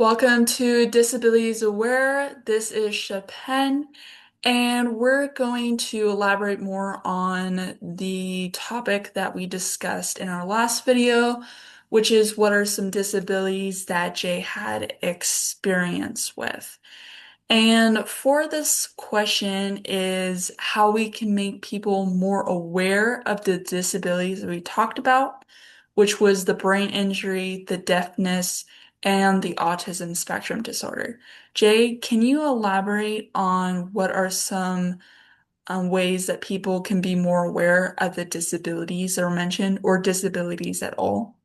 Welcome to Disabilities Aware. This is Chopin, and we're going to elaborate more on the topic that we discussed in our last video, which is what are some disabilities that Jay had experience with. And for this question is how we can make people more aware of the disabilities that we talked about, which was the brain injury, the deafness, and the autism spectrum disorder. Jay, can you elaborate on what are some ways that people can be more aware of the disabilities that were mentioned or disabilities at all?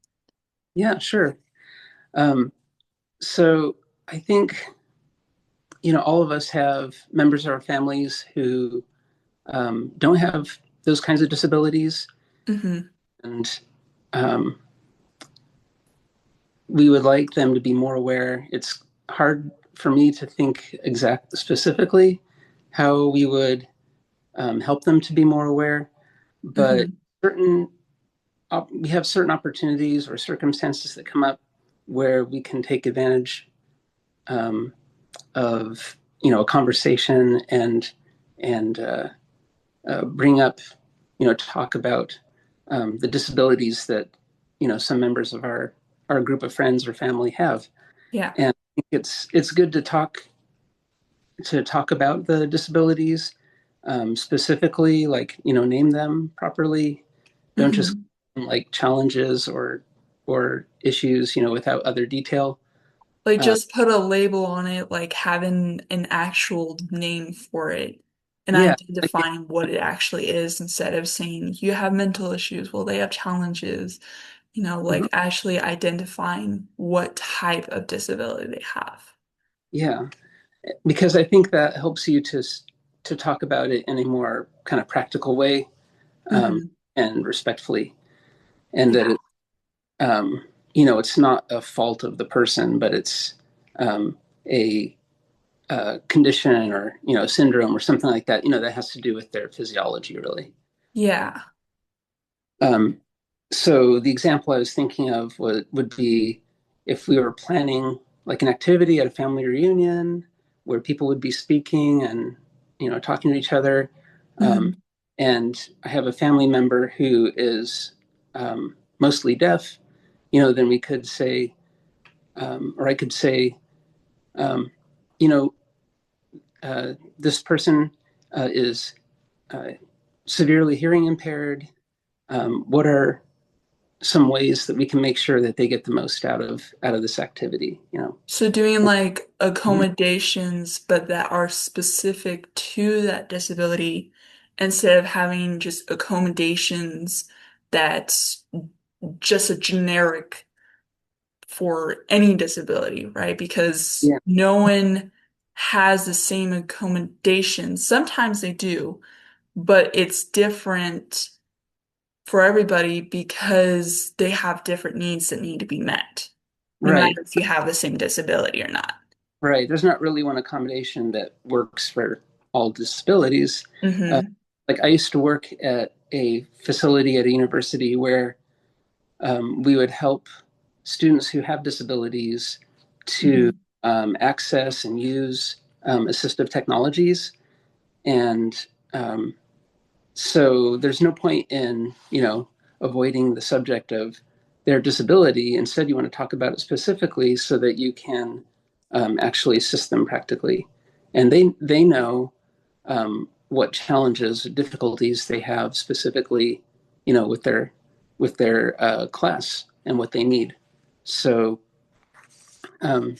Yeah, sure. Um, so I think, all of us have members of our families who don't have those kinds of disabilities. Hmm. And um, we would like them to be more aware. It's hard for me to think specifically how we would help them to be more aware, but Hmm. certain we have certain opportunities or circumstances that come up where we can take advantage um, of a conversation and bring up talk about the disabilities that some members of our group of friends or family have, Yeah. and I think it's good to talk about the disabilities, specifically, like name them properly. Don't just Hmm. like challenges or issues without other detail. Like uh, just put a label on it, like having an actual name for it and yeah, like, identifying what it actually is instead of saying you have mental issues, well, they have challenges, like mhm, actually identifying what type of disability they have. yeah, because I think that helps you to talk about it in a more kind of practical way, um, Hmm. and respectfully, and that Yeah. um, it's not a fault of the person, but it's um, a, condition or syndrome or something like that. That has to do with their physiology, really. Yeah. Um, so the example I was thinking of would be if we were planning like an activity at a family reunion where people would be speaking and talking to each other. Um, Hmm. and I have a family member who is mostly deaf. Then we could say, or I could say, um, you know, this person is uh, severely hearing impaired. What are some ways that we can make sure that they get the most out of this activity. So doing like Mhm. accommodations, but that are specific to that disability instead of having just accommodations that's just a generic for any disability, right? Because Yeah, no one has the same accommodations. Sometimes they do, but it's different for everybody because they have different needs that need to be met, no right, matter if you have the same disability or not. right. There's not really one accommodation that works for all disabilities. uh, Hmm. like I used to work at a facility at a university where we would help students who have disabilities to Hmm. access and use assistive technologies. And so there's no point in, avoiding the subject of their disability. Instead, you want to talk about it specifically so that you can actually assist them practically. And they know what challenges, difficulties they have specifically, with their class and what they need. So um,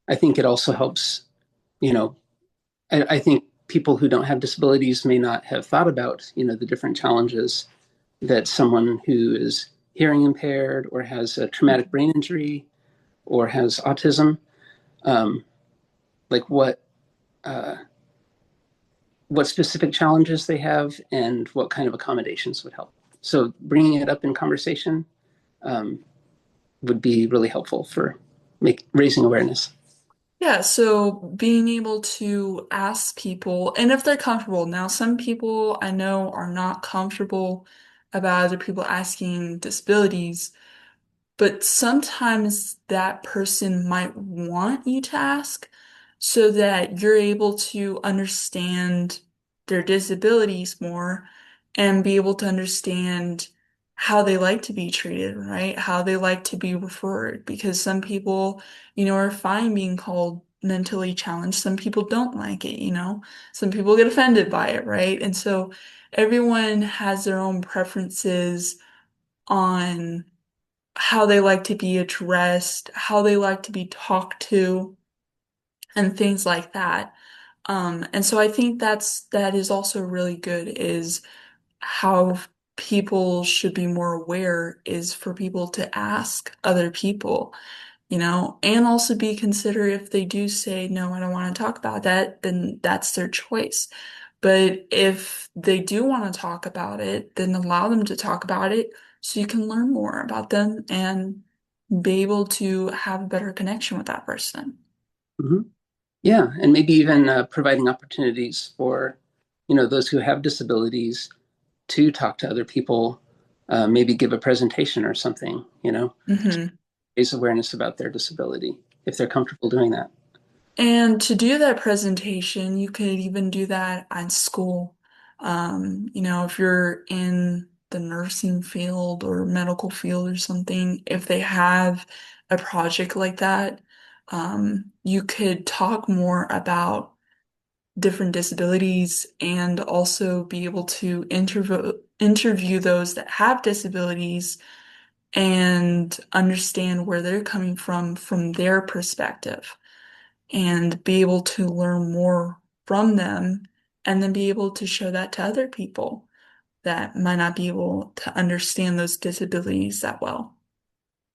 I think it also helps. You know, I think people who don't have disabilities may not have thought about the different challenges that someone who is hearing impaired or has a traumatic brain injury or has autism, um, like uh, what specific challenges they have and what kind of accommodations would help. So bringing it up in conversation um, would be really helpful for raising awareness. Yeah, so being able to ask people, and if they're comfortable. Now, some people I know are not comfortable about other people asking disabilities, but sometimes that person might want you to ask so that you're able to understand their disabilities more and be able to understand how they like to be treated, right? How they like to be referred. Because some people, are fine being called mentally challenged. Some people don't like it, Some people get offended by it, right? And so everyone has their own preferences on how they like to be addressed, how they like to be talked to, and things like that. And so I think that is also really good is how people should be more aware is for people to ask other people, and also be considerate if they do say, no, I don't want to talk about that, then that's their choice. But if they do want to talk about it, then allow them to talk about it so you can learn more about them and be able to have a better connection with that person. Mhm. Yeah, and maybe even providing opportunities for, those who have disabilities to talk to other people, maybe give a presentation or something, Hmm. raise awareness about their disability if they're comfortable doing that. And to do that presentation, you could even do that at school. If you're in the nursing field or medical field or something, if they have a project like that, you could talk more about different disabilities and also be able to interview those that have disabilities and understand where they're coming from their perspective and be able to learn more from them and then be able to show that to other people that might not be able to understand those disabilities that well.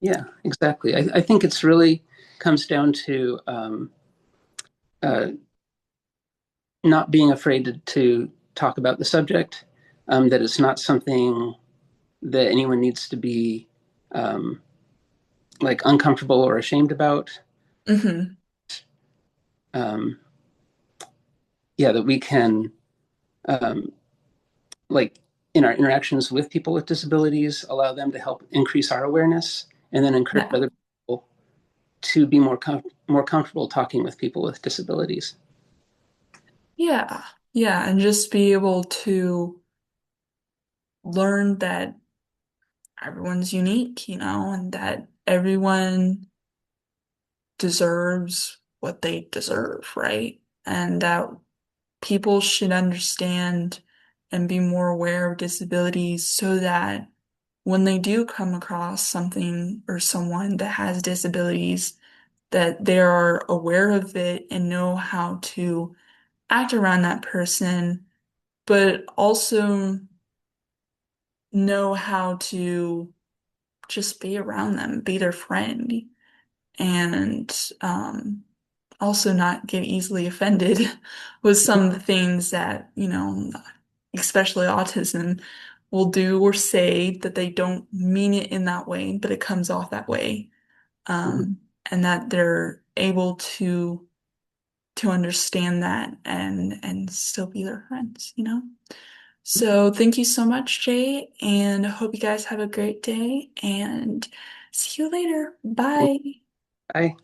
Yeah, exactly. I think it's really comes down to uh, not being afraid to talk about the subject, that it's not something that anyone needs to be um, like uncomfortable or ashamed about. Hmm. Um, yeah, that we can um, like in our interactions with people with disabilities, allow them to help increase our awareness, and then encourage Yeah. other people to be more comfortable talking with people with disabilities. Yeah. Yeah. And just be able to learn that everyone's unique, and that everyone deserves what they deserve, right? And that people should understand and be more aware of disabilities so that when they do come across something or someone that has disabilities, that they are aware of it and know how to act around that person, but also know how to just be around them, be their friend, and also not get easily offended with some of the things that, especially autism, will do or say that they don't mean it in that way, but it comes off that way. Mhm. And that they're able to understand that and still be their friends. So thank you so much, Jay, and I hope you guys have a great day and see you later. Bye. Bye.